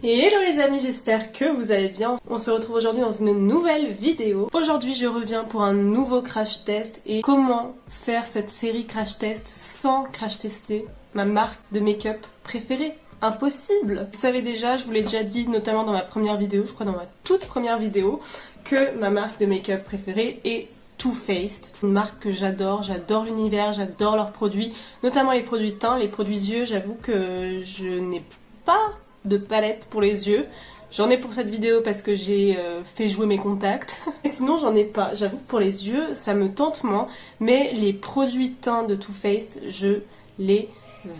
Et hello les amis, j'espère que vous allez bien. On se retrouve aujourd'hui dans une nouvelle vidéo. Aujourd'hui je reviens pour un nouveau crash test et comment faire cette série crash test sans crash tester ma marque de make-up préférée. Impossible. Vous savez déjà, je vous l'ai déjà dit notamment dans ma première vidéo, je crois dans ma toute première vidéo, que ma marque de make-up préférée est Too Faced, une marque que j'adore l'univers, j'adore leurs produits, notamment les produits teint, les produits yeux. J'avoue que je n'ai pas de palette pour les yeux. J'en ai pour cette vidéo parce que j'ai fait jouer mes contacts. Et sinon j'en ai pas. J'avoue que pour les yeux ça me tente moins. Mais les produits teints de Too Faced, je les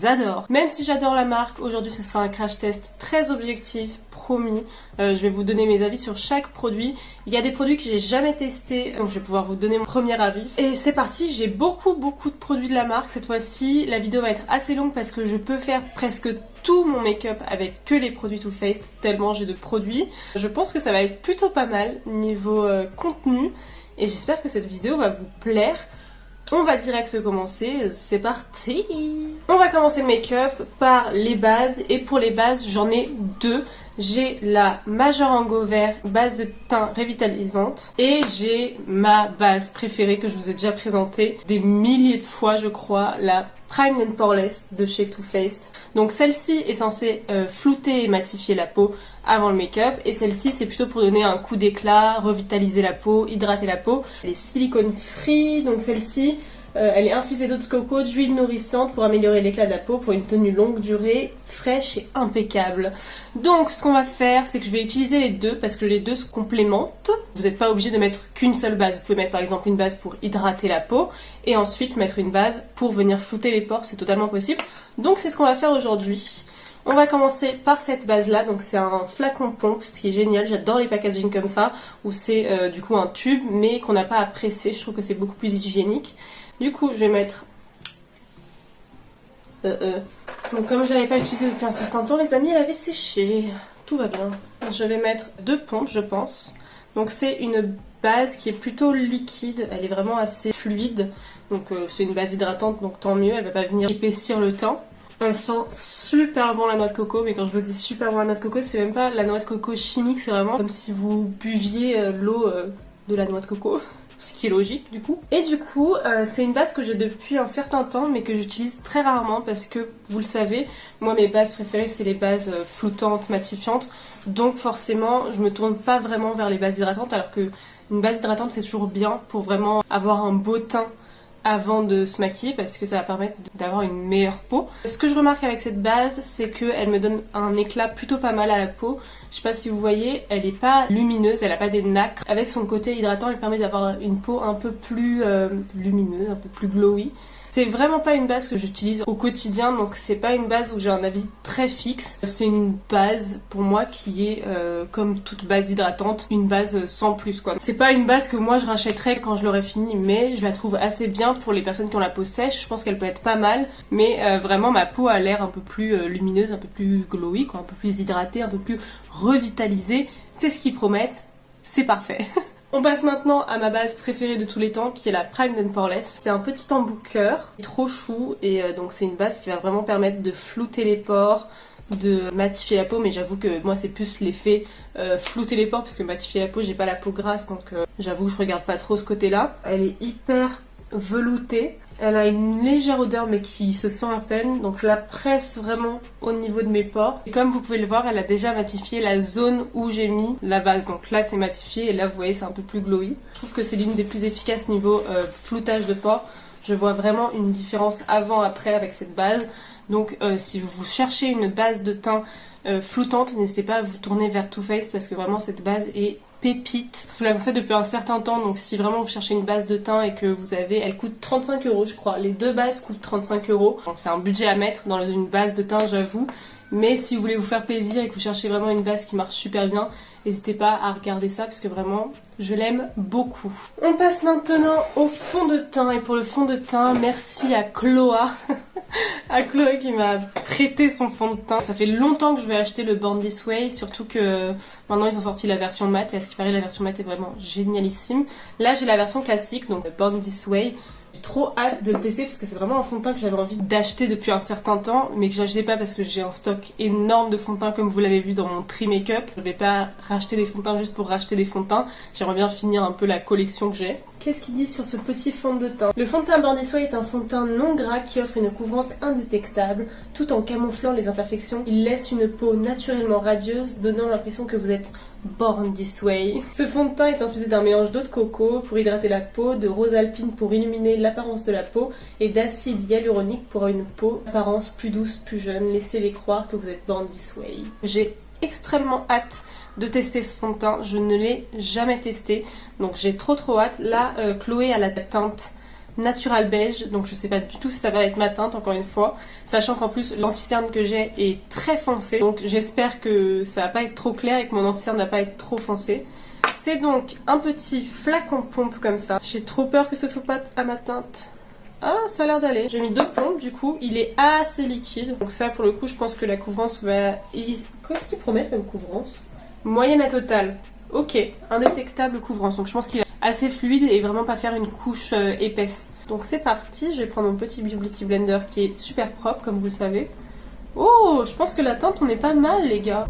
adore. Même si j'adore la marque, aujourd'hui ce sera un crash test très objectif, promis. Je vais vous donner mes avis sur chaque produit. Il y a des produits que j'ai jamais testés, donc je vais pouvoir vous donner mon premier avis. Et c'est parti, j'ai beaucoup de produits de la marque. Cette fois-ci, la vidéo va être assez longue parce que je peux faire presque tout mon make-up avec que les produits Too Faced, tellement j'ai de produits. Je pense que ça va être plutôt pas mal niveau contenu et j'espère que cette vidéo va vous plaire. On va direct se commencer, c'est parti. On va commencer le make-up par les bases et pour les bases j'en ai deux. J'ai la Major Ango Vert, base de teint revitalisante, et j'ai ma base préférée que je vous ai déjà présentée des milliers de fois je crois, la Prime and Poreless de chez Too Faced. Donc celle-ci est censée flouter et matifier la peau avant le make-up, et celle-ci c'est plutôt pour donner un coup d'éclat, revitaliser la peau, hydrater la peau. Elle est silicone free, donc celle-ci elle est infusée d'eau de coco, d'huile nourrissante pour améliorer l'éclat de la peau pour une tenue longue durée, fraîche et impeccable. Donc ce qu'on va faire, c'est que je vais utiliser les deux parce que les deux se complémentent. Vous n'êtes pas obligé de mettre qu'une seule base. Vous pouvez mettre par exemple une base pour hydrater la peau et ensuite mettre une base pour venir flouter les pores, c'est totalement possible. Donc c'est ce qu'on va faire aujourd'hui. On va commencer par cette base là, donc c'est un flacon pompe, ce qui est génial, j'adore les packaging comme ça, où c'est du coup un tube mais qu'on n'a pas à presser, je trouve que c'est beaucoup plus hygiénique. Du coup, je vais mettre... Donc comme je l'avais pas utilisé depuis un certain temps, les amis, elle avait séché. Tout va bien. Je vais mettre deux pompes, je pense. Donc c'est une base qui est plutôt liquide, elle est vraiment assez fluide. Donc c'est une base hydratante, donc tant mieux, elle va pas venir épaissir le teint. Elle sent super bon la noix de coco, mais quand je vous dis super bon la noix de coco, c'est même pas la noix de coco chimique, c'est vraiment comme si vous buviez l'eau de la noix de coco. Ce qui est logique du coup. Et du coup, c'est une base que j'ai depuis un certain temps mais que j'utilise très rarement parce que, vous le savez, moi mes bases préférées c'est les bases floutantes, matifiantes. Donc forcément, je me tourne pas vraiment vers les bases hydratantes alors que une base hydratante c'est toujours bien pour vraiment avoir un beau teint avant de se maquiller parce que ça va permettre d'avoir une meilleure peau. Ce que je remarque avec cette base, c'est qu'elle me donne un éclat plutôt pas mal à la peau. Je sais pas si vous voyez, elle est pas lumineuse, elle a pas des nacres. Avec son côté hydratant, elle permet d'avoir une peau un peu plus lumineuse, un peu plus glowy. C'est vraiment pas une base que j'utilise au quotidien, donc c'est pas une base où j'ai un avis très fixe. C'est une base pour moi qui est comme toute base hydratante, une base sans plus quoi. C'est pas une base que moi je rachèterais quand je l'aurai fini, mais je la trouve assez bien pour les personnes qui ont la peau sèche. Je pense qu'elle peut être pas mal, mais vraiment ma peau a l'air un peu plus lumineuse, un peu plus glowy quoi, un peu plus hydratée, un peu plus revitalisée. C'est ce qu'ils promettent, c'est parfait. On passe maintenant à ma base préférée de tous les temps qui est la Prime and Poreless. C'est un petit embout cœur, trop chou et donc c'est une base qui va vraiment permettre de flouter les pores, de matifier la peau, mais j'avoue que moi c'est plus l'effet flouter les pores parce que matifier la peau, j'ai pas la peau grasse donc j'avoue que je regarde pas trop ce côté là. Elle est hyper veloutée, elle a une légère odeur mais qui se sent à peine, donc je la presse vraiment au niveau de mes pores et comme vous pouvez le voir elle a déjà matifié la zone où j'ai mis la base, donc là c'est matifié et là vous voyez c'est un peu plus glowy. Je trouve que c'est l'une des plus efficaces niveau floutage de pores, je vois vraiment une différence avant-après avec cette base. Donc si vous cherchez une base de teint floutante, n'hésitez pas à vous tourner vers Too Faced parce que vraiment cette base est pépite. Je vous la conseille depuis un certain temps, donc si vraiment vous cherchez une base de teint et que vous avez, elle coûte 35 € je crois, les deux bases coûtent 35 €, donc c'est un budget à mettre dans une base de teint j'avoue, mais si vous voulez vous faire plaisir et que vous cherchez vraiment une base qui marche super bien, n'hésitez pas à regarder ça parce que vraiment je l'aime beaucoup. On passe maintenant au fond de teint et pour le fond de teint, merci à Chloa. À Chloé qui m'a prêté son fond de teint. Ça fait longtemps que je vais acheter le Born This Way, surtout que maintenant ils ont sorti la version matte et à ce qui paraît la version matte est vraiment génialissime. Là j'ai la version classique, donc Born This Way. J'ai trop hâte de le tester parce que c'est vraiment un fond de teint que j'avais envie d'acheter depuis un certain temps, mais que j'achetais pas parce que j'ai un stock énorme de fond de teint comme vous l'avez vu dans mon tri make-up. Je vais pas racheter des fonds de teint juste pour racheter des fonds de teint. J'aimerais bien finir un peu la collection que j'ai. Qu'est-ce qu'ils disent sur ce petit fond de teint? Le fond de teint Born This Way est un fond de teint non gras qui offre une couvrance indétectable tout en camouflant les imperfections. Il laisse une peau naturellement radieuse, donnant l'impression que vous êtes Born This Way. Ce fond de teint est infusé d'un mélange d'eau de coco pour hydrater la peau, de rose alpine pour illuminer l'apparence de la peau et d'acide hyaluronique pour une peau apparence plus douce, plus jeune. Laissez-les croire que vous êtes Born This Way. J'ai extrêmement hâte de tester ce fond de teint, je ne l'ai jamais testé, donc j'ai trop hâte. Là, Chloé a la teinte Natural Beige, donc je sais pas du tout si ça va être ma teinte encore une fois, sachant qu'en plus l'anti-cerne que j'ai est très foncé, donc j'espère que ça va pas être trop clair et que mon anti-cerne va pas être trop foncé. C'est donc un petit flacon pompe comme ça, j'ai trop peur que ce soit pas à ma teinte. Ah, ça a l'air d'aller. J'ai mis 2 pompes, du coup, il est assez liquide. Donc ça, pour le coup, je pense que la couvrance va... Qu'est-ce qu'ils promettent comme couvrance? Moyenne à totale. Ok, indétectable couvrance. Donc je pense qu'il est assez fluide et vraiment pas faire une couche épaisse. Donc c'est parti, je vais prendre mon petit Beauty Blender qui est super propre, comme vous le savez. Oh, je pense que la teinte, on est pas mal, les gars.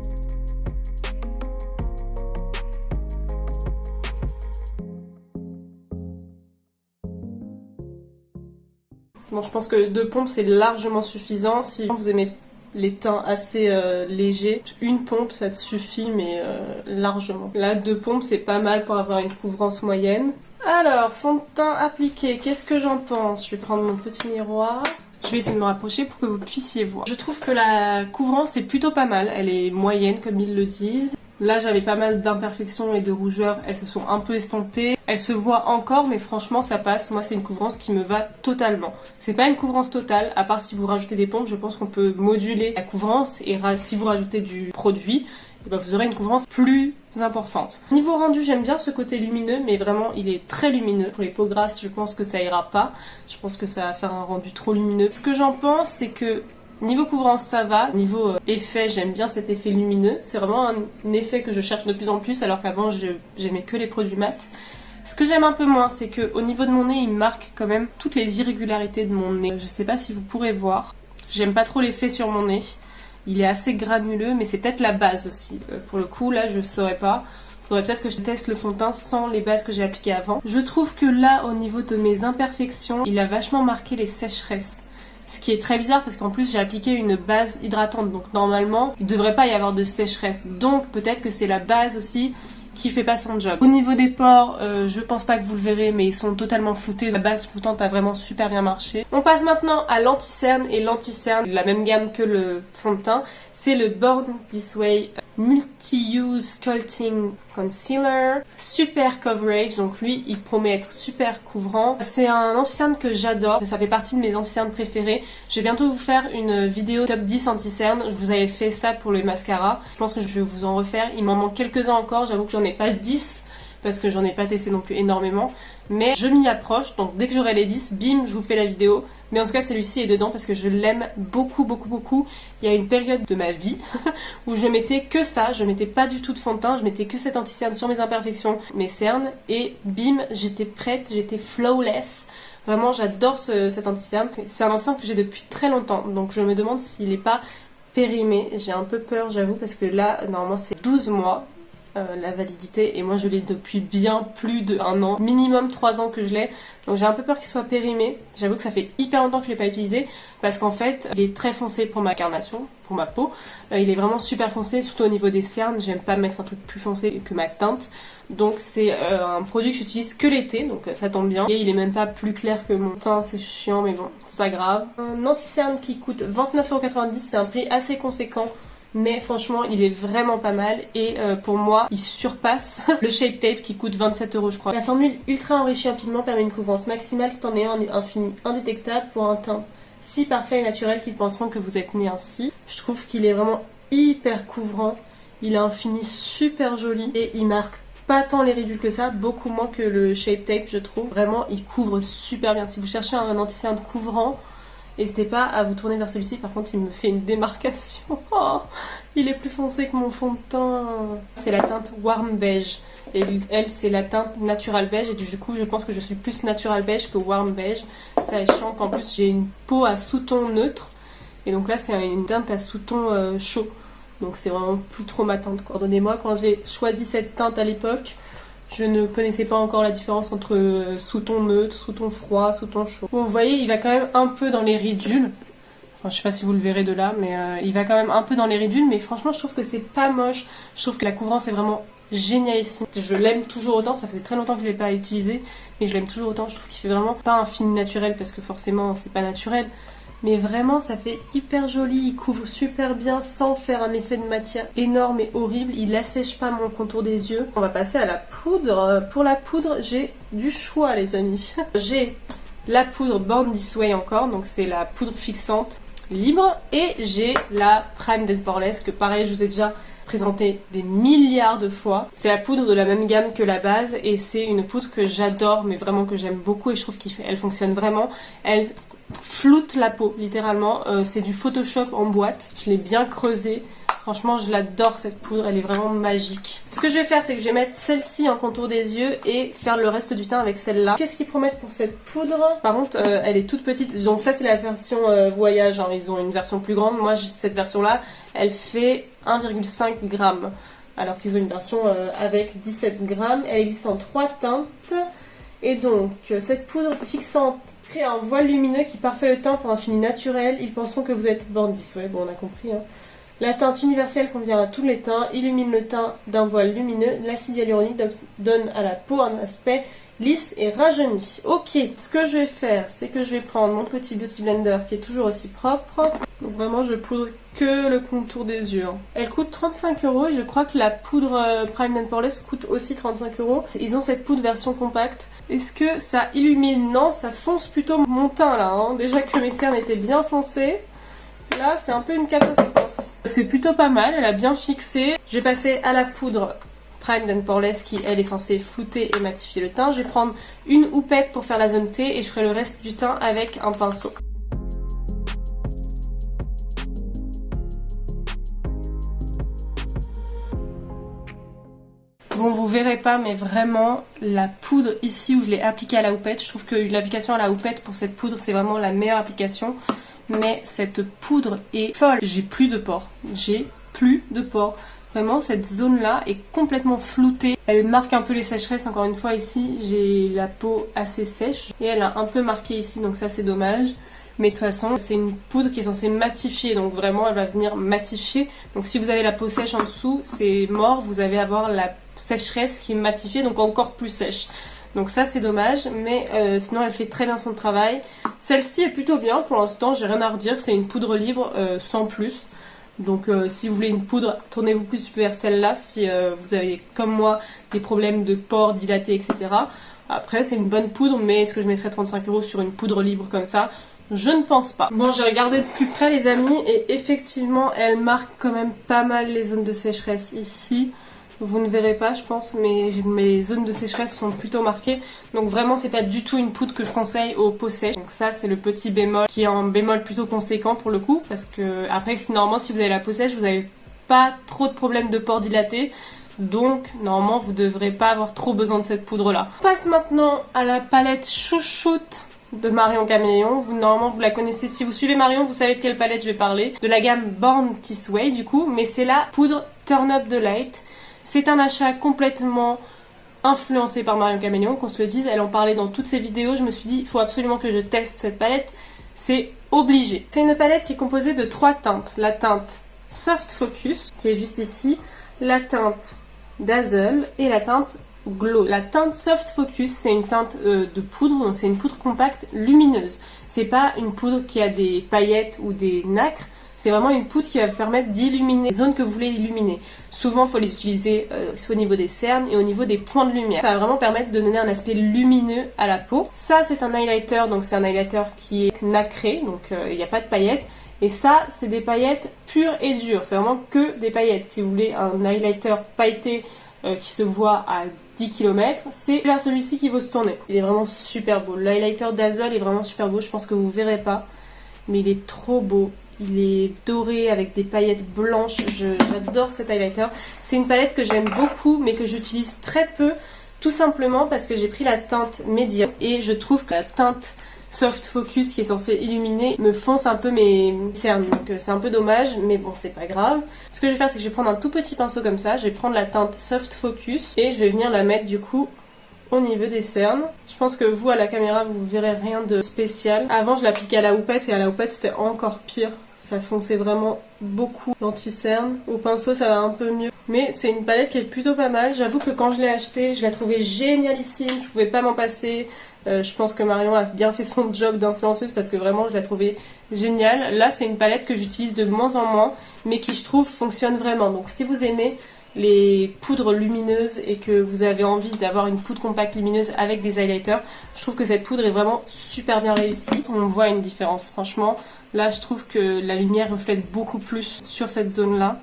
Bon, je pense que 2 pompes c'est largement suffisant. Si vous aimez les teints assez légers, une pompe ça te suffit, mais largement. Là, 2 pompes c'est pas mal pour avoir une couvrance moyenne. Alors, fond de teint appliqué, qu'est-ce que j'en pense? Je vais prendre mon petit miroir. Je vais essayer de me rapprocher pour que vous puissiez voir. Je trouve que la couvrance est plutôt pas mal. Elle est moyenne comme ils le disent. Là, j'avais pas mal d'imperfections et de rougeurs, elles se sont un peu estompées. Elles se voient encore, mais franchement, ça passe. Moi, c'est une couvrance qui me va totalement. C'est pas une couvrance totale, à part si vous rajoutez des pompes, je pense qu'on peut moduler la couvrance. Et si vous rajoutez du produit, et ben vous aurez une couvrance plus importante. Niveau rendu, j'aime bien ce côté lumineux, mais vraiment, il est très lumineux. Pour les peaux grasses, je pense que ça ira pas. Je pense que ça va faire un rendu trop lumineux. Ce que j'en pense, c'est que niveau couvrance ça va, niveau effet j'aime bien cet effet lumineux, c'est vraiment un effet que je cherche de plus en plus alors qu'avant j'aimais que les produits mat. Ce que j'aime un peu moins c'est que au niveau de mon nez il marque quand même toutes les irrégularités de mon nez. Je sais pas si vous pourrez voir, j'aime pas trop l'effet sur mon nez, il est assez granuleux mais c'est peut-être la base aussi. Pour le coup là je saurais pas. Faudrait peut-être que je teste le fond de teint sans les bases que j'ai appliquées avant. Je trouve que là au niveau de mes imperfections il a vachement marqué les sécheresses. Ce qui est très bizarre parce qu'en plus j'ai appliqué une base hydratante, donc normalement il ne devrait pas y avoir de sécheresse, donc peut-être que c'est la base aussi qui fait pas son job. Au niveau des pores, je pense pas que vous le verrez mais ils sont totalement floutés, la base floutante a vraiment super bien marché. On passe maintenant à l'anti-cerne, et l'anti-cerne de la même gamme que le fond de teint, c'est le Born This Way Multi-Use Sculpting Concealer, super coverage, donc lui il promet être super couvrant. C'est un anti-cerne que j'adore, ça fait partie de mes anti-cernes préférés. Je vais bientôt vous faire une vidéo top 10 anti-cernes, je vous avais fait ça pour le mascara, je pense que je vais vous en refaire, il m'en manque quelques-uns encore, j'avoue que j'en ai pas 10 parce que j'en ai pas testé non plus énormément, mais je m'y approche, donc dès que j'aurai les 10, bim, je vous fais la vidéo. Mais en tout cas celui-ci est dedans parce que je l'aime beaucoup beaucoup beaucoup. Il y a une période de ma vie où je mettais que ça, je mettais pas du tout de fond de teint, je mettais que cet anti-cerne sur mes imperfections, mes cernes, et bim, j'étais prête, j'étais flawless. Vraiment j'adore cet anti-cerne, c'est un anti-cerne que j'ai depuis très longtemps, donc je me demande s'il est pas périmé. J'ai un peu peur j'avoue parce que là normalement c'est 12 mois. La validité, et moi je l'ai depuis bien plus d'1 an, minimum 3 ans que je l'ai, donc j'ai un peu peur qu'il soit périmé. J'avoue que ça fait hyper longtemps que je l'ai pas utilisé parce qu'en fait il est très foncé pour ma carnation, pour ma peau, il est vraiment super foncé, surtout au niveau des cernes, j'aime pas mettre un truc plus foncé que ma teinte, donc c'est un produit que j'utilise que l'été, donc ça tombe bien, et il est même pas plus clair que mon teint, c'est chiant mais bon, c'est pas grave. Un anti-cerne qui coûte 29,90€, c'est un prix assez conséquent, mais franchement il est vraiment pas mal, et pour moi il surpasse le Shape Tape qui coûte 27€ je crois. La formule ultra enrichie en pigments permet une couvrance maximale tout en ayant un fini indétectable pour un teint si parfait et naturel qu'ils penseront que vous êtes né ainsi. Je trouve qu'il est vraiment hyper couvrant, il a un fini super joli et il marque pas tant les ridules que ça, beaucoup moins que le Shape Tape je trouve. Vraiment il couvre super bien. Si vous cherchez un anti-cerne couvrant N'hésitez pas à vous tourner vers celui-ci. Par contre, il me fait une démarcation. Oh, il est plus foncé que mon fond de teint. C'est la teinte Warm Beige. Et elle, c'est la teinte Natural Beige. Et du coup, je pense que je suis plus Natural Beige que Warm Beige. Ça est chiant qu'en plus, j'ai une peau à sous-ton neutre. Et donc là, c'est une teinte à sous-ton chaud. Donc c'est vraiment plus trop ma teinte. Pardonnez-moi, quand j'ai choisi cette teinte à l'époque, je ne connaissais pas encore la différence entre sous-ton neutre, sous-ton froid, sous-ton chaud. Bon, vous voyez, il va quand même un peu dans les ridules. Enfin, je sais pas si vous le verrez de là, mais il va quand même un peu dans les ridules. Mais franchement, je trouve que c'est pas moche. Je trouve que la couvrance est vraiment génialissime. Je l'aime toujours autant. Ça faisait très longtemps que je l'ai pas utilisé, mais je l'aime toujours autant. Je trouve qu'il fait vraiment pas un fini naturel parce que forcément, c'est pas naturel. Mais vraiment, ça fait hyper joli, il couvre super bien sans faire un effet de matière énorme et horrible. Il assèche pas mon contour des yeux. On va passer à la poudre. Pour la poudre, j'ai du choix, les amis. J'ai la poudre Born This Way encore, donc c'est la poudre fixante libre. Et j'ai la Primed and Poreless, que pareil, je vous ai déjà présenté des milliards de fois. C'est la poudre de la même gamme que la base et c'est une poudre que j'adore, mais vraiment que j'aime beaucoup et je trouve qu'elle fonctionne vraiment. Elle floute la peau littéralement, c'est du Photoshop en boîte, je l'ai bien creusé, franchement je l'adore cette poudre, elle est vraiment magique. Ce que je vais faire, c'est que je vais mettre celle-ci en contour des yeux et faire le reste du teint avec celle-là. Qu'est-ce qu'ils promettent pour cette poudre? Par contre elle est toute petite, donc ça c'est la version voyage, hein. Ils ont une version plus grande, moi cette version là elle fait 1,5 g alors qu'ils ont une version avec 17 grammes. Elle existe en 3 teintes et donc cette poudre fixante crée un voile lumineux qui parfait le teint pour un fini naturel. Ils penseront que vous êtes Born This Way. Bon, on a compris. Hein. La teinte universelle convient à tous les teints, illumine le teint d'un voile lumineux. L'acide hyaluronique donne à la peau un aspect lisse et rajeuni. Ok, ce que je vais faire, c'est que je vais prendre mon petit Beauty Blender qui est toujours aussi propre. Donc vraiment, je poudre que le contour des yeux. Elle coûte 35 € et je crois que la poudre Primed and Poreless coûte aussi 35 €. Ils ont cette poudre version compacte. Est-ce que ça illumine? Non, ça fonce plutôt mon teint là. Hein. Déjà que mes cernes étaient bien foncées. Là, c'est un peu une catastrophe. C'est plutôt pas mal, elle a bien fixé. Je vais passer à la poudre Primed and Poreless qui, elle, est censée flouter et matifier le teint. Je vais prendre une houppette pour faire la zone T et je ferai le reste du teint avec un pinceau. Bon, vous verrez pas, mais vraiment, la poudre ici où je l'ai appliquée à la houppette, je trouve que l'application à la houppette pour cette poudre, c'est vraiment la meilleure application. Mais cette poudre est folle. J'ai plus de pores. J'ai plus de pores. Vraiment, cette zone-là est complètement floutée. Elle marque un peu les sécheresses. Encore une fois, ici, j'ai la peau assez sèche. Et elle a un peu marqué ici, donc ça, c'est dommage. Mais de toute façon, c'est une poudre qui est censée matifier. Donc vraiment, elle va venir matifier. Donc si vous avez la peau sèche en dessous, c'est mort. Vous allez avoir la sécheresse qui est matifiée, donc encore plus sèche. Donc ça c'est dommage, mais sinon elle fait très bien son travail. Celle-ci est plutôt bien pour l'instant, j'ai rien à redire, c'est une poudre libre sans plus. Donc si vous voulez une poudre, tournez-vous plus vers celle-là si vous avez comme moi des problèmes de pores dilatés, etc. Après c'est une bonne poudre, mais est-ce que je mettrais 35 € sur une poudre libre comme ça? Je ne pense pas. Bon, j'ai regardé de plus près les amis, et effectivement elle marque quand même pas mal les zones de sécheresse ici. Vous ne verrez pas je pense, mais mes zones de sécheresse sont plutôt marquées. Donc vraiment c'est pas du tout une poudre que je conseille aux peaux sèches. Donc ça c'est le petit bémol qui est un bémol plutôt conséquent pour le coup. Parce que après normalement si vous avez la peau sèche vous n'avez pas trop de problèmes de pores dilatés. Donc normalement vous ne devrez pas avoir trop besoin de cette poudre là. On passe maintenant à la palette chouchoute de Marion Caméléon. Normalement vous la connaissez, si vous suivez Marion vous savez de quelle palette je vais parler. De la gamme Born This Way du coup, mais c'est la poudre Turn Up the Light. C'est un achat complètement influencé par Marion Caméléon, qu'on se le dise, elle en parlait dans toutes ses vidéos, je me suis dit il faut absolument que je teste cette palette, c'est obligé. C'est une palette qui est composée de 3 teintes, la teinte Soft Focus, qui est juste ici, la teinte Dazzle et la teinte Glow. La teinte Soft Focus, c'est une teinte de poudre, donc c'est une poudre compacte lumineuse. C'est pas une poudre qui a des paillettes ou des nacres, c'est vraiment une poudre qui va vous permettre d'illuminer les zones que vous voulez illuminer. Souvent, il faut les utiliser au niveau des cernes et au niveau des points de lumière. Ça va vraiment permettre de donner un aspect lumineux à la peau. Ça, c'est un highlighter, donc c'est un highlighter qui est nacré, donc il n'y a pas de paillettes. Et ça, c'est des paillettes pures et dures. C'est vraiment que des paillettes. Si vous voulez un highlighter pailleté qui se voit à 10 km, c'est vers celui-ci qu'il faut se tourner. Il est vraiment super beau. Le highlighter Dazzle est vraiment super beau, je pense que vous verrez pas. mais il est trop beau. Il est doré avec des paillettes blanches. J'adore cet highlighter. C'est une palette que j'aime beaucoup mais que j'utilise très peu. Tout simplement parce que j'ai pris la teinte médium et je trouve que la teinte Soft Focus qui est censée illuminer me fonce un peu mes cernes. Donc c'est un peu dommage mais bon c'est pas grave. Ce que je vais faire c'est que je vais prendre un tout petit pinceau comme ça. Je vais prendre la teinte Soft Focus et je vais venir la mettre du coup au niveau des cernes. Je pense que vous à la caméra vous verrez rien de spécial. Avant je l'appliquais à la houppette et à la houppette c'était encore pire. Ça fonçait vraiment beaucoup l'anti-cerne. Au pinceau ça va un peu mieux. Mais c'est une palette qui est plutôt pas mal. J'avoue que quand je l'ai achetée, je la trouvais génialissime. Je pouvais pas m'en passer. Je pense que Marion a bien fait son job d'influenceuse parce que vraiment je la trouvais géniale. Là c'est une palette que j'utilise de moins en moins mais qui je trouve fonctionne vraiment. Donc si vous aimez les poudres lumineuses et que vous avez envie d'avoir une poudre compacte lumineuse avec des highlighters, je trouve que cette poudre est vraiment super bien réussie. On voit une différence franchement. Là je trouve que la lumière reflète beaucoup plus sur cette zone là.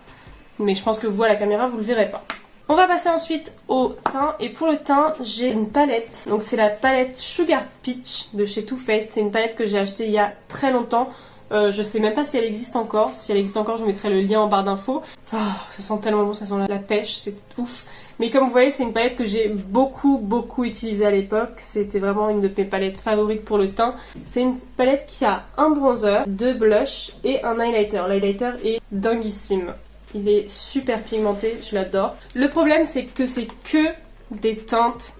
Mais je pense que vous à la caméra vous le verrez pas. On va passer ensuite au teint. Et pour le teint j'ai une palette. Donc c'est la palette Sugar Peach de chez Too Faced. C'est une palette que j'ai achetée il y a très longtemps. Je sais même pas si elle existe encore. Si elle existe encore je mettrai le lien en barre d'infos. Oh, ça sent tellement bon, ça sent la pêche, c'est ouf. Mais comme vous voyez c'est une palette que j'ai beaucoup utilisée à l'époque. C'était vraiment une de mes palettes favorites pour le teint. C'est une palette qui a un bronzer, deux blushs et un highlighter. L'highlighter est dinguissime. Il est super pigmenté, je l'adore. Le problème c'est que des teintes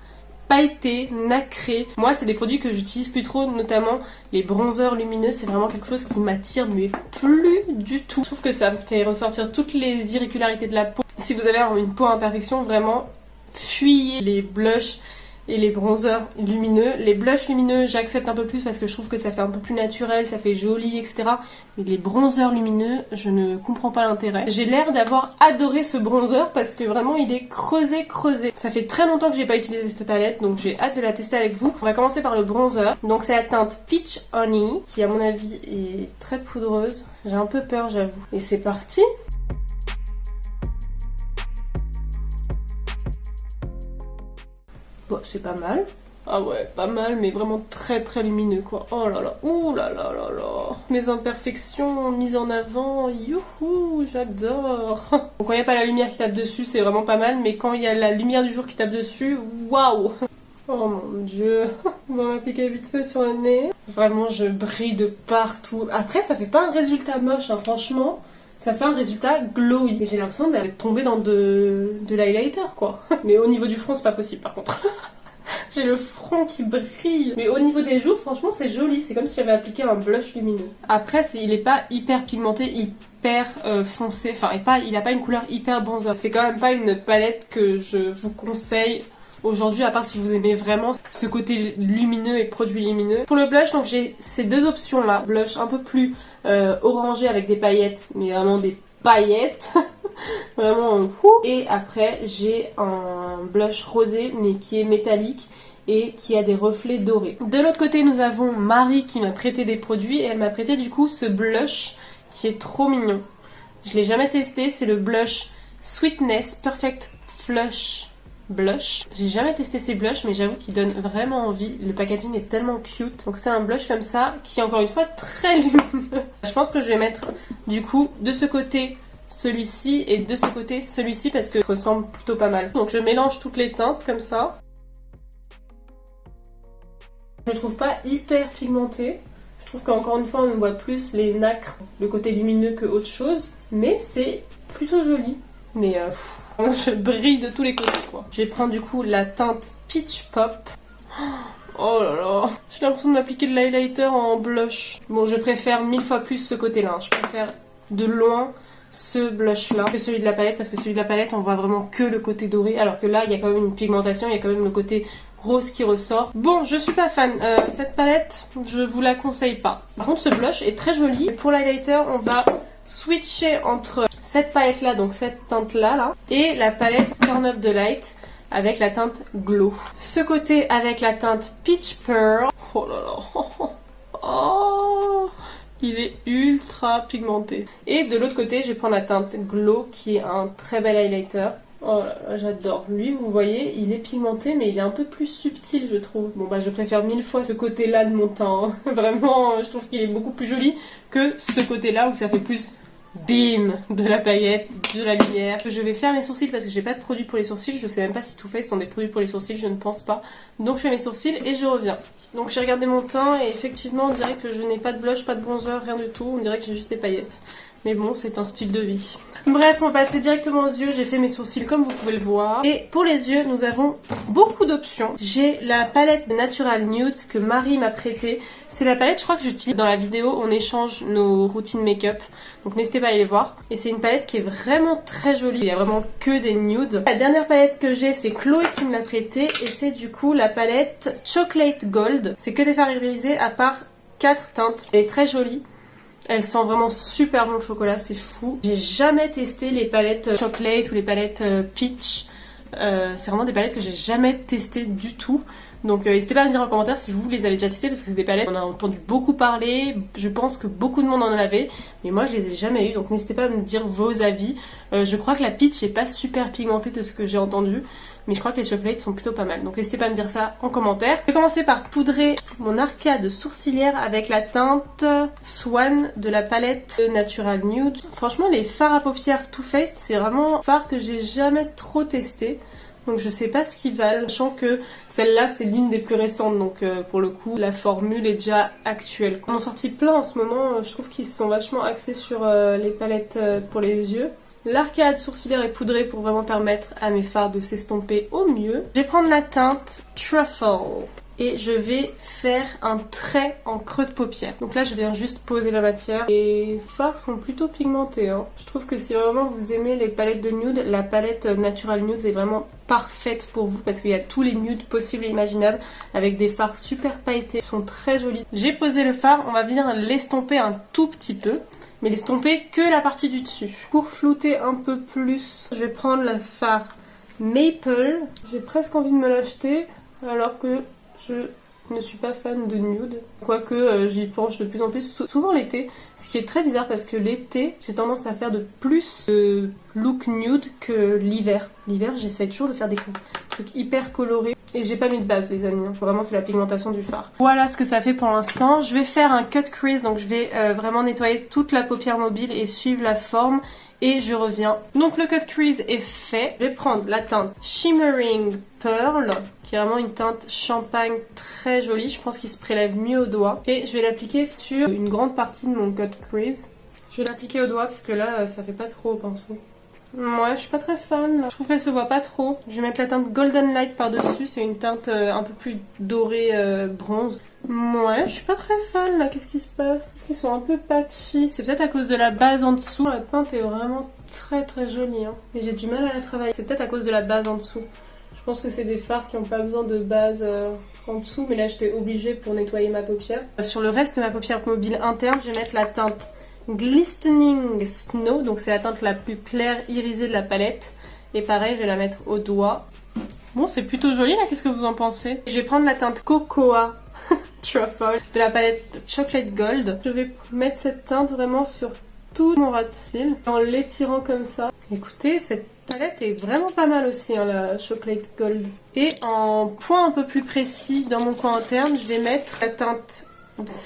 pailletées, nacrées. Moi c'est des produits que j'utilise plus trop, notamment les bronzers lumineux. C'est vraiment quelque chose qui m'attire mais plus du tout. Je trouve que ça me fait ressortir toutes les irrégularités de la peau. Si vous avez une peau à imperfection, vraiment fuyez les blushs et les bronzers lumineux. Les blushs lumineux j'accepte un peu plus parce que je trouve que ça fait un peu plus naturel, ça fait joli etc. Mais les bronzers lumineux je ne comprends pas l'intérêt. J'ai l'air d'avoir adoré ce bronzer parce que vraiment il est creusé. Ça fait très longtemps que j'ai pas utilisé cette palette donc j'ai hâte de la tester avec vous. On va commencer par le bronzer. Donc c'est la teinte Peach Honey qui à mon avis est très poudreuse. J'ai un peu peur j'avoue. Et c'est parti. Bon, c'est pas mal. Ah ouais, pas mal, mais vraiment très lumineux quoi. Oh là là, ouh là là là là. Mes imperfections mises en avant, youhou, j'adore. Donc quand il n'y a pas la lumière qui tape dessus, c'est vraiment pas mal, mais quand il y a la lumière du jour qui tape dessus, waouh. Oh mon dieu. On va m'appliquer vite fait sur le nez. Vraiment, je brille de partout. Après, ça fait pas un résultat moche, hein, franchement. Ça fait un résultat glowy. Et j'ai l'impression d'être tombée dans de l'highlighter quoi. Mais au niveau du front c'est pas possible par contre. J'ai le front qui brille. Mais au niveau des joues franchement c'est joli. C'est comme si j'avais appliqué un blush lumineux. Après il est pas hyper pigmenté, hyper foncé. Enfin il a pas une couleur hyper bronzer. C'est quand même pas une palette que je vous conseille aujourd'hui, à part si vous aimez vraiment ce côté lumineux et produit lumineux. Pour le blush, donc j'ai ces deux options là. Blush un peu plus orangé avec des paillettes, mais vraiment des paillettes. Vraiment fou. Et après j'ai un blush rosé mais qui est métallique et qui a des reflets dorés. De l'autre côté nous avons Marie qui m'a prêté des produits et elle m'a prêté du coup ce blush qui est trop mignon. Je l'ai jamais testé, c'est le blush Sweetness Perfect Flush Blush. J'ai jamais testé ces blushs mais j'avoue qu'ils donnent vraiment envie. Le packaging est tellement cute. Donc c'est un blush comme ça qui est encore une fois très lumineux. Je pense que je vais mettre du coup de ce côté celui-ci et de ce côté celui-ci parce que ça ressemble plutôt pas mal. Donc je mélange toutes les teintes comme ça. Je le trouve pas hyper pigmenté. Je trouve qu'encore une fois on voit plus les nacres, le côté lumineux que autre chose. Mais c'est plutôt joli. Mais je brille de tous les côtés quoi. Je vais prendre du coup la teinte Peach Pop. Oh là là, j'ai l'impression de m'appliquer de l'highlighter en blush. Bon, je préfère 1000 fois plus ce côté-là. Je préfère de loin ce blush-là que celui de la palette parce que celui de la palette, on voit vraiment que le côté doré. Alors que là, il y a quand même une pigmentation, il y a quand même le côté rose qui ressort. Bon, je suis pas fan. Cette palette, je vous la conseille pas. Par contre, ce blush est très joli. Pour l'highlighter, on va switcher entre cette palette-là, donc cette teinte-là, et la palette Turn Up the Light avec la teinte Glow. Ce côté avec la teinte Peach Pearl. Oh là là. Oh, il est ultra pigmenté. Et de l'autre côté, je vais prendre la teinte Glow qui est un très bel highlighter. Oh là là, j'adore. Lui, vous voyez, il est pigmenté, mais il est un peu plus subtil, je trouve. Bon, bah, je préfère 1000 fois ce côté-là de mon teint. Hein. Vraiment, je trouve qu'il est beaucoup plus joli que ce côté-là où ça fait plus bim de la paillette, de la lumière. Je vais faire mes sourcils parce que j'ai pas de produit pour les sourcils. Je sais même pas si Too Faced ont des produits pour les sourcils, je ne pense pas. Donc, je fais mes sourcils et je reviens. Donc, j'ai regardé mon teint et effectivement, on dirait que je n'ai pas de blush, pas de bronzer, rien du tout. On dirait que j'ai juste des paillettes. Mais bon, c'est un style de vie. Bref, on va passer directement aux yeux. J'ai fait mes sourcils comme vous pouvez le voir. Et pour les yeux, nous avons beaucoup d'options. J'ai la palette Natural Nudes que Marie m'a prêtée. C'est la palette, je crois que j'utilise dans la vidéo. On échange nos routines make-up. Donc n'hésitez pas à aller les voir. Et c'est une palette qui est vraiment très jolie. Il y a vraiment que des nudes. La dernière palette que j'ai, c'est Chloé qui me l'a prêtée. Et c'est du coup la palette Chocolate Gold. C'est que des fards irisés à part 4 teintes. Elle est très jolie. Elle sent vraiment super bon le chocolat, c'est fou. J'ai jamais testé les palettes chocolate ou les palettes peach. C'est vraiment des palettes que j'ai jamais testées du tout. Donc n'hésitez pas à me dire en commentaire si vous les avez déjà testées parce que c'est des palettes, on a entendu beaucoup parler, je pense que beaucoup de monde en avait, mais moi je les ai jamais eues, donc n'hésitez pas à me dire vos avis. Je crois que la peach est pas super pigmentée de ce que j'ai entendu, mais je crois que les chocolates sont plutôt pas mal, donc n'hésitez pas à me dire ça en commentaire. Je vais commencer par poudrer mon arcade sourcilière avec la teinte Swan de la palette Natural Nude. Franchement les fards à paupières Too Faced, c'est vraiment un fard que j'ai jamais trop testé. Donc je sais pas ce qu'ils valent, sachant que celle-là c'est l'une des plus récentes, donc pour le coup la formule est déjà actuelle. Ils ont sorti plein en ce moment, je trouve qu'ils se sont vachement axés sur les palettes pour les yeux. L'arcade sourcilière est poudrée pour vraiment permettre à mes fards de s'estomper au mieux. Je vais prendre la teinte Truffle et je vais faire un trait en creux de paupière. Donc là je viens juste poser la matière. Les fards sont plutôt pigmentés. Hein. Je trouve que si vraiment vous aimez les palettes de nude, la palette Natural Nudes est vraiment parfaite pour vous parce qu'il y a tous les nudes possibles et imaginables avec des fards super pailletés. Ils sont très jolis. J'ai posé le fard, on va venir l'estomper un tout petit peu. Mais l'estomper que la partie du dessus. Pour flouter un peu plus, je vais prendre le fard Maple. J'ai presque envie de me l'acheter alors que je ne suis pas fan de nude. Quoique j'y penche de plus en plus, souvent l'été. Ce qui est très bizarre parce que l'été, j'ai tendance à faire de plus de look nude que l'hiver. L'hiver, j'essaie toujours de faire des trucs hyper colorés. Et j'ai pas mis de base les amis, vraiment c'est la pigmentation du fard. Voilà ce que ça fait pour l'instant. Je vais faire un cut crease, donc je vais vraiment nettoyer toute la paupière mobile et suivre la forme. Et je reviens. Donc le cut crease est fait. Je vais prendre la teinte Shimmering Pearl, qui est vraiment une teinte champagne très jolie. Je pense qu'il se prélève mieux au doigt. Et je vais l'appliquer sur une grande partie de mon cut crease. Je vais l'appliquer au doigt parce que là ça fait pas trop au pinceau. Ouais, je suis pas très fan. Je trouve qu'elle se voit pas trop. Je vais mettre la teinte Golden Light par-dessus. C'est une teinte un peu plus dorée bronze. Ouais, je suis pas très fan là. Qu'est-ce qui se passe? Ils sont un peu patchy. C'est peut-être à cause de la base en dessous. La teinte est vraiment très très jolie. Hein. Mais j'ai du mal à la travailler. C'est peut-être à cause de la base en dessous. Je pense que c'est des fards qui n'ont pas besoin de base en dessous. Mais là, j'étais obligée pour nettoyer ma paupière. Sur le reste de ma paupière mobile interne, je vais mettre la teinte Glistening Snow, donc c'est la teinte la plus claire irisée de la palette. Et pareil, je vais la mettre au doigt. Bon, c'est plutôt joli là, qu'est-ce que vous en pensez? Je vais prendre la teinte Cocoa Truffle de la palette Chocolate Gold. Je vais mettre cette teinte vraiment sur tout mon ras de cils en l'étirant comme ça. Écoutez, cette palette est vraiment pas mal aussi, hein, la Chocolate Gold. Et en point un peu plus précis dans mon coin interne, je vais mettre la teinte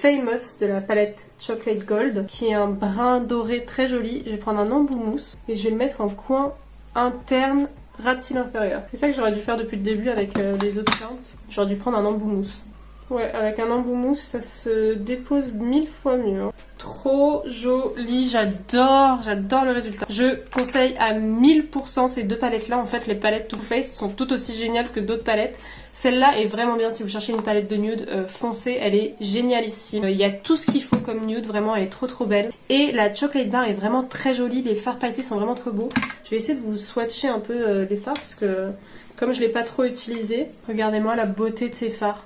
Famous de la palette Chocolate Gold, qui est un brun doré très joli. Je vais prendre un embout mousse et je vais le mettre en coin interne ras de cils inférieur. C'est ça que j'aurais dû faire depuis le début avec les autres teintes. J'aurais dû prendre un embout mousse. Ouais, avec un embout mousse, ça se dépose 1000 fois mieux. Hein. Trop joli, j'adore le résultat. Je conseille à 1000% ces deux palettes-là. En fait, les palettes Too Faced sont tout aussi géniales que d'autres palettes. Celle-là est vraiment bien si vous cherchez une palette de nude foncée, elle est génialissime. Il y a tout ce qu'il faut comme nude, vraiment elle est trop belle. Et la Chocolate Bar est vraiment très jolie, les fards pailletés sont vraiment trop beaux. Je vais essayer de vous swatcher un peu les fards parce que comme je ne l'ai pas trop utilisé, regardez-moi la beauté de ces fards.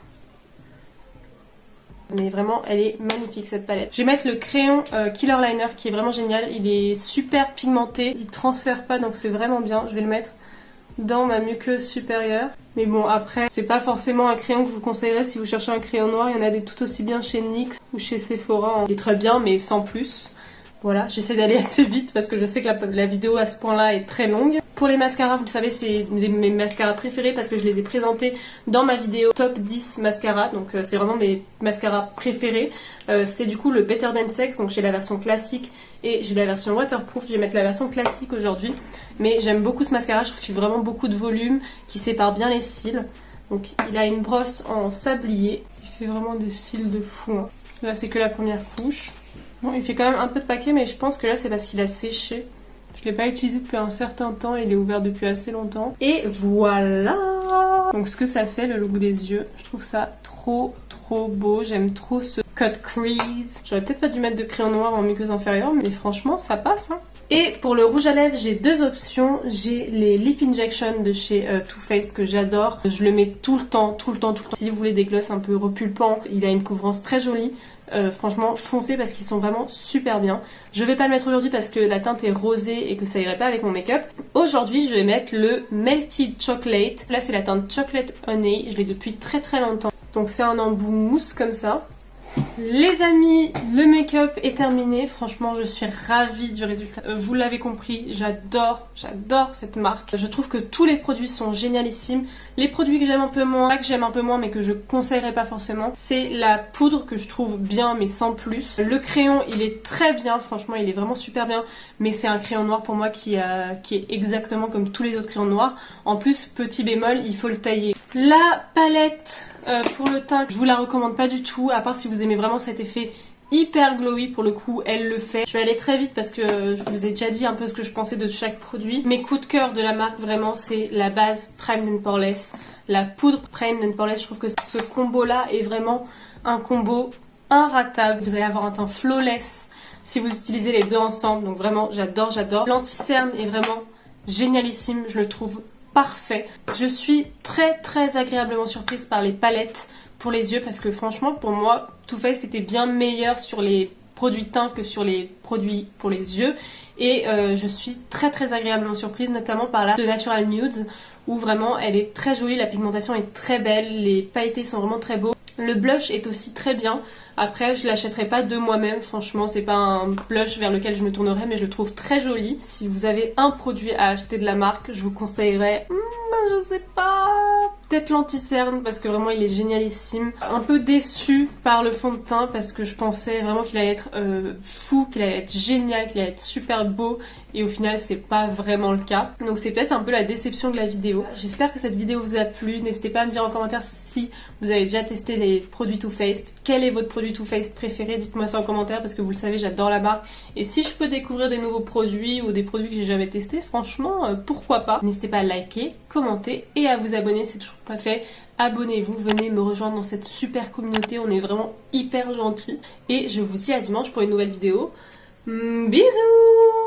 Mais vraiment, elle est magnifique cette palette. Je vais mettre le crayon Killer Liner qui est vraiment génial. Il est super pigmenté, il transfère pas donc c'est vraiment bien. Je vais le mettre dans ma muqueuse supérieure. Mais bon, après, c'est pas forcément un crayon que je vous conseillerais si vous cherchez un crayon noir. Il y en a des tout aussi bien chez NYX ou chez Sephora. Il est très bien mais sans plus. Voilà, j'essaie d'aller assez vite parce que je sais que la vidéo à ce point-là est très longue. Pour les mascaras, vous le savez, c'est mes mascaras préférés parce que je les ai présentés dans ma vidéo top 10 mascaras. Donc c'est vraiment mes mascaras préférés. C'est du coup le Better Than Sex, donc j'ai la version classique et j'ai la version waterproof. Je vais mettre la version classique aujourd'hui. Mais j'aime beaucoup ce mascara, je trouve qu'il a vraiment beaucoup de volume, qui sépare bien les cils. Donc il a une brosse en sablier. Il fait vraiment des cils de fou. Hein. Là c'est que la première couche. Bon, il fait quand même un peu de paquet, mais je pense que là c'est parce qu'il a séché. Je ne l'ai pas utilisé depuis un certain temps, il est ouvert depuis assez longtemps. Et voilà. Donc ce que ça fait, le look des yeux, je trouve ça trop beau. J'aime trop ce cut crease. J'aurais peut-être pas dû mettre de crayon noir en muqueuse inférieure, mais franchement ça passe. Hein. Et pour le rouge à lèvres, j'ai deux options. J'ai les Lip Injection de chez Too Faced que j'adore. Je le mets tout le temps. Si vous voulez des gloss un peu repulpants, il a une couvrance très jolie. Franchement, foncez parce qu'ils sont vraiment super bien. Je vais pas le mettre aujourd'hui parce que la teinte est rosée et que ça irait pas avec mon make-up. Aujourd'hui, je vais mettre le Melted Chocolate. Là, c'est la teinte Chocolate Honey. Je l'ai depuis très longtemps. Donc c'est un embout mousse comme ça. Les amis, le make-up est terminé. Franchement, je suis ravie du résultat. Vous l'avez compris, j'adore cette marque. Je trouve que tous les produits sont génialissimes. Les produits que j'aime un peu moins, mais que je conseillerais pas forcément, c'est la poudre que je trouve bien, mais sans plus. Le crayon, il est très bien, franchement, il est vraiment super bien. Mais c'est un crayon noir pour moi qui est exactement comme tous les autres crayons noirs. En plus, petit bémol, il faut le tailler. La palette pour le teint, je vous la recommande pas du tout, à part si vous aimez vraiment cet effet hyper glowy. Pour le coup, elle le fait. Je vais aller très vite parce que je vous ai déjà dit un peu ce que je pensais de chaque produit. Mes coups de cœur de la marque, vraiment, c'est la base Primed and Poreless, la poudre Primed and Poreless. Je trouve que ce combo-là est vraiment un combo inratable. Vous allez avoir un teint flawless si vous utilisez les deux ensemble. Donc vraiment, j'adore. L'anti-cerne est vraiment génialissime, je le trouve parfait. Je suis très agréablement surprise par les palettes pour les yeux parce que franchement pour moi Too Faced était bien meilleur sur les produits teints que sur les produits pour les yeux et je suis très agréablement surprise notamment par la de Natural Nudes où vraiment elle est très jolie, la pigmentation est très belle, les pailletés sont vraiment très beaux. Le blush est aussi très bien. Après, je l'achèterai pas de moi-même, franchement, c'est pas un blush vers lequel je me tournerai, mais je le trouve très joli. Si vous avez un produit à acheter de la marque, je vous conseillerais, je sais pas, peut-être l'anti-cerne, parce que vraiment il est génialissime. Un peu déçue par le fond de teint, parce que je pensais vraiment qu'il allait être fou, qu'il allait être génial, qu'il allait être super beau, et au final c'est pas vraiment le cas. Donc c'est peut-être un peu la déception de la vidéo. J'espère que cette vidéo vous a plu, n'hésitez pas à me dire en commentaire si vous avez déjà testé les produits Too Faced. Quel est votre produit Too Faced préféré? Dites-moi ça en commentaire parce que vous le savez, j'adore la marque. Et si je peux découvrir des nouveaux produits ou des produits que j'ai jamais testés, franchement, pourquoi pas? N'hésitez pas à liker, commenter et à vous abonner si c'est toujours pas fait. Abonnez-vous, venez me rejoindre dans cette super communauté, on est vraiment hyper gentils. Et je vous dis à dimanche pour une nouvelle vidéo. Bisous!